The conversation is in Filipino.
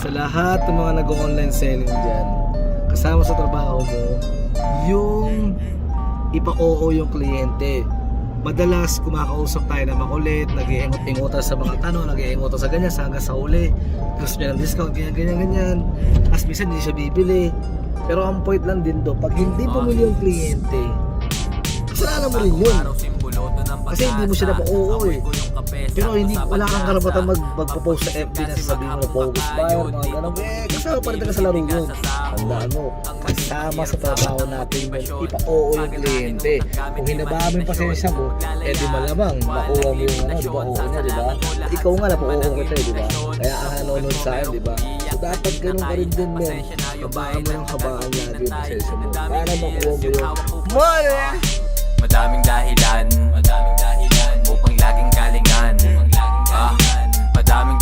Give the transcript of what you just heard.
sa lahat ng mga nag-online selling dyan, kasama sa trabaho mo, yung ipa-oo yung kliyente. Madalas kumakausap tayo na makulit, nag-iingot-ingotan sa mga tanong, nag-iingotan sa ganyan, hanggang sa uli gusto niya ng discount, ganyan. As minsan hindi siya bibili. Pero ang point lang din do, pag hindi bumili yung kliyente, kasalanan mo rin yun. Kasi hindi mo siya napao eh. Pero hindi, wala kang karapatan magpo-post sa FB na sasabihin mo na focus buyer, mga ganun. Kasama pa rin tayo sa laro yun. Tandaan mo, kasama sa trabaho natin yung ipa-oo yung kliyente. Kung hinabaan mo yung pasensya mo, di malamang makuha mo yung oo niya, di ba? Ikaw nga napao kita di ba? Kaya ang nanonood sa akin, di ba? So dapat ganun ka rin din mo. Habaan mo yung habaan lagi yung pasensya mo. Para makuha mo yung money! Madaming dahilan upang laging galingan. Madaming